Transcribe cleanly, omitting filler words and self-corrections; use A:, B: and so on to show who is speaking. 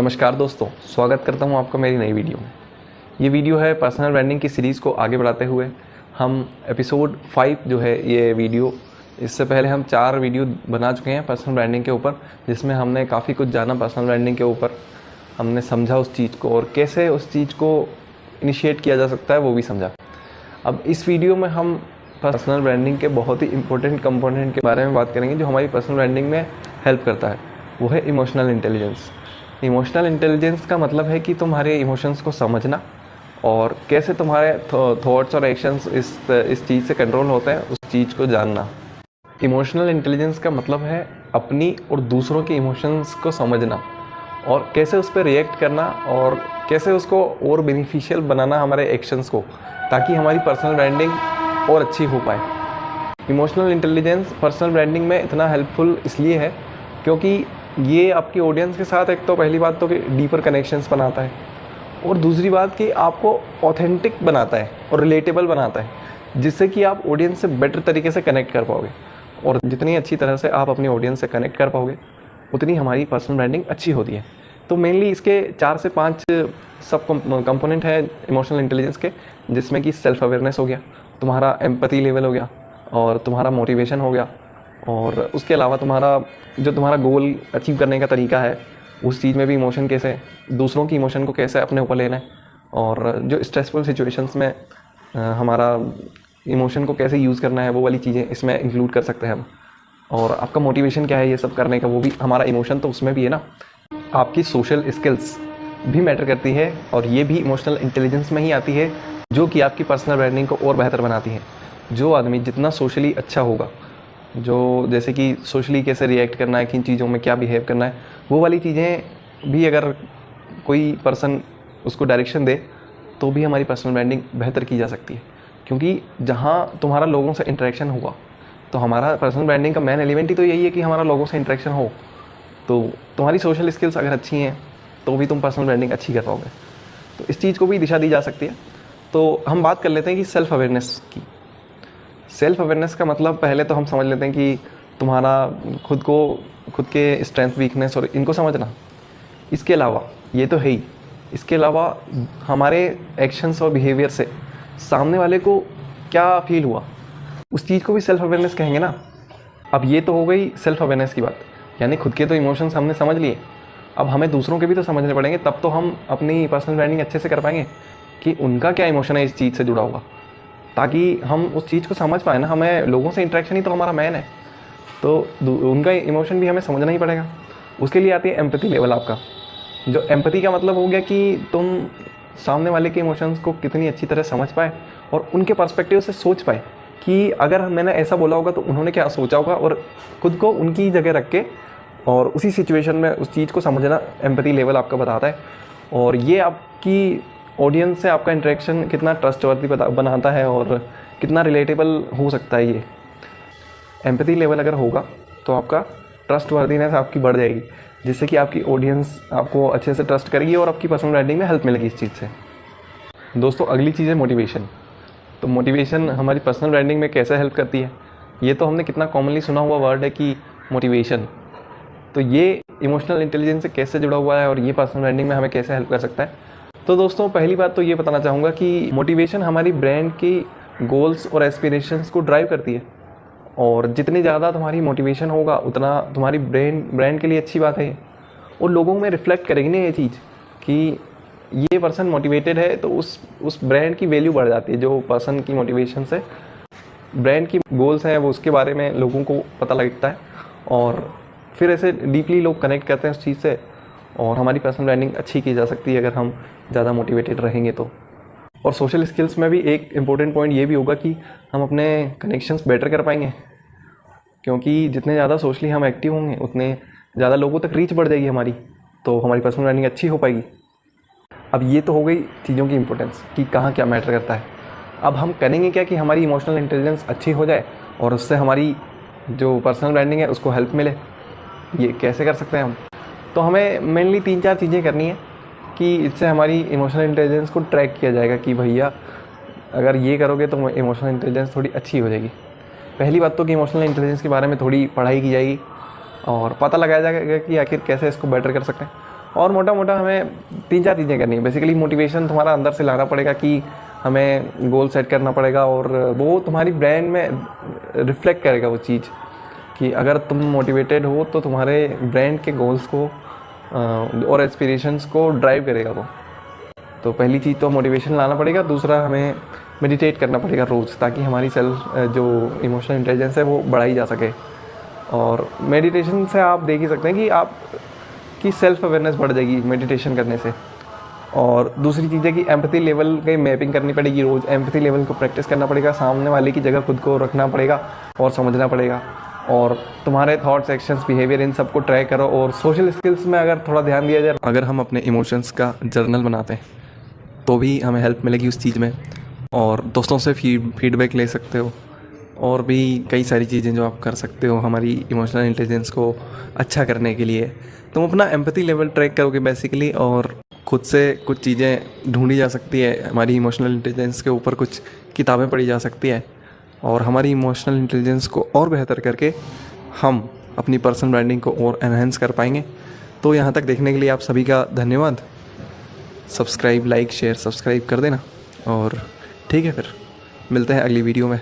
A: नमस्कार दोस्तों, स्वागत करता हूं आपका मेरी नई वीडियो में। ये वीडियो है पर्सनल ब्रांडिंग की सीरीज़ को आगे बढ़ाते हुए हम एपिसोड 5 जो है ये वीडियो, इससे पहले हम 4 वीडियो बना चुके हैं पर्सनल ब्रांडिंग के ऊपर, जिसमें हमने काफ़ी कुछ जाना पर्सनल ब्रांडिंग के ऊपर। हमने समझा उस चीज़ को और कैसे उस चीज़ को इनिशिएट किया जा सकता है वो भी समझा। अब इस वीडियो में हम पर्सनल ब्रांडिंग के बहुत ही इंपॉर्टेंट कंपोनेंट के बारे में बात करेंगे जो हमारी पर्सनल ब्रांडिंग में हेल्प करता है। वो है इमोशनल इंटेलिजेंस। इमोशनल इंटेलिजेंस का मतलब है कि तुम्हारे इमोशंस को समझना और कैसे तुम्हारे थॉट्स और एक्शंस इस चीज़ से कंट्रोल होते हैं, उस चीज़ को जानना। इमोशनल इंटेलिजेंस का मतलब है अपनी और दूसरों के इमोशंस को समझना और कैसे उस पर रिएक्ट करना और कैसे उसको और बेनिफिशियल बनाना हमारे एक्शंस को, ताकि हमारी पर्सनल ब्रांडिंग और अच्छी हो पाए। इमोशनल इंटेलिजेंस पर्सनल ब्रांडिंग में इतना हेल्पफुल इसलिए है क्योंकि ये आपकी ऑडियंस के साथ एक तो पहली बात तो कि डीपर कनेक्शंस बनाता है और दूसरी बात कि आपको ऑथेंटिक बनाता है और रिलेटेबल बनाता है, जिससे कि आप ऑडियंस से बेटर तरीके से कनेक्ट कर पाओगे। और जितनी अच्छी तरह से आप अपनी ऑडियंस से कनेक्ट कर पाओगे उतनी हमारी पर्सनल ब्रांडिंग अच्छी होती है। तो मेनली इसके 4 से 5 सब कंपोनेंट है इमोशनल इंटेलिजेंस के, जिसमें कि सेल्फ अवेयरनेस हो गया, तुम्हारा एम्पैथी लेवल हो गया और तुम्हारा मोटिवेशन हो गया, और उसके अलावा तुम्हारा गोल अचीव करने का तरीका है, उस चीज़ में भी इमोशन कैसे, दूसरों की इमोशन को कैसे अपने ऊपर लेना है, और जो स्ट्रेसफुल सिचुएशंस में हमारा इमोशन को कैसे यूज़ करना है, वो वाली चीज़ें इसमें इंक्लूड कर सकते हैं हम। और आपका मोटिवेशन क्या है ये सब करने का, वो भी हमारा इमोशन तो उसमें भी है ना। आपकी सोशल स्किल्स भी मैटर करती है और ये भी इमोशनल इंटेलिजेंस में ही आती है, जो कि आपकी पर्सनल ब्रांडिंग को और बेहतर बनाती है। जो आदमी जितना सोशली अच्छा होगा, जो जैसे कि सोशली कैसे रिएक्ट करना है, किन चीज़ों में क्या बिहेव करना है, वो वाली चीज़ें भी अगर कोई पर्सन उसको डायरेक्शन दे तो भी हमारी पर्सनल ब्रांडिंग बेहतर की जा सकती है। क्योंकि जहाँ तुम्हारा लोगों से इंटरेक्शन हुआ, तो हमारा पर्सनल ब्रांडिंग का मेन एलिमेंट ही तो यही है कि हमारा लोगों से इंटरेक्शन हो। तो तुम्हारी सोशल स्किल्स अगर अच्छी हैं तो भी तुम पर्सनल ब्रांडिंग अच्छी कर पाओगे। तो इस चीज़ को भी दिशा दी जा सकती है। तो हम बात कर लेते हैं कि सेल्फ अवेयरनेस की। सेल्फ अवेयरनेस का मतलब पहले तो हम समझ लेते हैं कि तुम्हारा खुद के स्ट्रेंथ वीकनेस और इनको समझना। इसके अलावा ये तो है ही, इसके अलावा हमारे एक्शंस और बिहेवियर से सामने वाले को क्या फील हुआ, उस चीज़ को भी सेल्फ अवेयरनेस कहेंगे ना। अब ये तो हो गई सेल्फ अवेयरनेस की बात, यानी खुद के तो इमोशंस हमने समझ लिए, अब हमें दूसरों के भी तो समझने पड़ेंगे, तब तो हम अपनी पर्सनल ब्रांडिंग अच्छे से कर पाएंगे कि उनका क्या इमोशन है इस चीज़ से जुड़ा हुआ, ताकि हम उस चीज़ को समझ पाए ना। हमें लोगों से इंटरेक्शन ही तो हमारा मेन है, तो उनका इमोशन भी हमें समझना ही पड़ेगा। उसके लिए आती है एम्पैथी लेवल आपका। जो एम्पैथी का मतलब हो गया कि तुम सामने वाले के इमोशंस को कितनी अच्छी तरह समझ पाए और उनके पर्सपेक्टिव से सोच पाए कि अगर मैंने ऐसा बोला होगा तो उन्होंने क्या सोचा होगा, और खुद को उनकी जगह रख के और उसी सिचुएशन में उस चीज़ को समझना एम्पैथी लेवल आपका बताता है। और ये आपकी ऑडियंस से आपका इंटरेक्शन कितना ट्रस्टवर्दी बनाता है और कितना रिलेटेबल हो सकता है। ये एम्पैथी लेवल अगर होगा तो आपका ट्रस्टवर्दीनेस आपकी बढ़ जाएगी, जिससे कि आपकी ऑडियंस आपको अच्छे से ट्रस्ट करेगी और आपकी पर्सनल ब्रांडिंग में हेल्प मिलेगी इस चीज़ से। दोस्तों, अगली चीज़ है मोटिवेशन। तो मोटिवेशन हमारी पर्सनल ब्रांडिंग में कैसे हेल्प करती है, ये तो हमने कितना कॉमनली सुना हुआ वर्ड है कि मोटिवेशन। तो ये इमोशनल इंटेलिजेंस से कैसे जुड़ा हुआ है और ये पर्सनल ब्रांडिंग में हमें कैसे हेल्प कर सकता है। तो दोस्तों, पहली बात तो ये बताना चाहूँगा कि मोटिवेशन हमारी ब्रांड की गोल्स और एस्पिरेशंस को ड्राइव करती है, और जितनी ज़्यादा तुम्हारी मोटिवेशन होगा उतना तुम्हारी ब्रांड के लिए अच्छी बात है। और लोगों में रिफ्लेक्ट करेगी ना ये चीज़ कि ये पर्सन मोटिवेटेड है, तो उस ब्रांड की वैल्यू बढ़ जाती है। जो पर्सन की मोटिवेशन से ब्रांड की गोल्स हैं वो उसके बारे में लोगों को पता लगता है, और फिर ऐसे डीपली लोग कनेक्ट करते हैं उस चीज़ से, और हमारी पर्सनल ब्रांडिंग अच्छी की जा सकती है अगर हम ज़्यादा मोटिवेटेड रहेंगे तो। और सोशल स्किल्स में भी एक इम्पोर्टेंट पॉइंट ये भी होगा कि हम अपने कनेक्शंस बेटर कर पाएंगे, क्योंकि जितने ज़्यादा सोशली हम एक्टिव होंगे उतने ज़्यादा लोगों तक रीच बढ़ जाएगी हमारी, तो हमारी पर्सनल ब्रांडिंग अच्छी हो पाएगी। अब ये तो हो गई चीज़ों की इंपॉर्टेंस कि कहाँ क्या मैटर करता है। अब हम करेंगे क्या कि हमारी इमोशनल इंटेलिजेंस अच्छी हो जाए और उससे हमारी जो पर्सनल ब्रांडिंग है उसको हेल्प मिले। ये कैसे कर सकते हैं हम? तो हमें मेनली 3-4 चीज़ें करनी है कि इससे हमारी इमोशनल इंटेलिजेंस को ट्रैक किया जाएगा कि भैया अगर ये करोगे तो इमोशनल इंटेलिजेंस थोड़ी अच्छी हो जाएगी। पहली बात तो कि इमोशनल इंटेलिजेंस के बारे में थोड़ी पढ़ाई की जाएगी और पता लगाया जाएगा कि आखिर कैसे इसको बेटर कर सकते हैं। और मोटा मोटा हमें 3-4 चीज़ें करनी है। बेसिकली मोटिवेशन तुम्हारा अंदर से लाना पड़ेगा कि हमें गोल सेट करना पड़ेगा, और वो तुम्हारी ब्रांड में रिफ्लेक्ट करेगा वो चीज़ कि अगर तुम मोटिवेटेड हो तो तुम्हारे ब्रांड के गोल्स को और एस्पिरेशंस को ड्राइव करेगा वो। तो पहली चीज़ तो मोटिवेशन लाना पड़ेगा। दूसरा, हमें मेडिटेट करना पड़ेगा रोज़, ताकि हमारी जो इमोशनल इंटेलिजेंस है वो बढ़ाई जा सके। और मेडिटेशन से आप देख ही सकते हैं कि आपकी सेल्फ अवेयरनेस बढ़ जाएगी मेडिटेशन करने से। और दूसरी चीज़ है कि एम्पैथी लेवल की मैपिंग करनी पड़ेगी रोज़। एम्पैथी लेवल को प्रैक्टिस करना पड़ेगा, सामने वाले की जगह खुद को रखना पड़ेगा और समझना पड़ेगा। और तुम्हारे थॉट्स, एक्शंस, बिहेवियर, इन सबको ट्रैक करो। और सोशल स्किल्स में अगर थोड़ा ध्यान दिया जाए, अगर हम अपने इमोशंस का जर्नल बनाते हैं तो भी हमें हेल्प मिलेगी उस चीज़ में। और दोस्तों से फीडबैक ले सकते हो, और भी कई सारी चीज़ें जो आप कर सकते हो हमारी इमोशनल इंटेलिजेंस को अच्छा करने के लिए। तुम अपना एम्पैथी लेवल ट्रैक करोगे बेसिकली, और खुद से कुछ चीज़ें ढूंढी जा सकती है। हमारी इमोशनल इंटेलिजेंस के ऊपर कुछ किताबें पढ़ी जा सकती है, और हमारी इमोशनल इंटेलिजेंस को और बेहतर करके हम अपनी पर्सनल ब्रांडिंग को और एनहेंस कर पाएंगे। तो यहाँ तक देखने के लिए आप सभी का धन्यवाद। सब्सक्राइब, लाइक, शेयर, सब्सक्राइब कर देना। और ठीक है, फिर मिलते हैं अगली वीडियो में।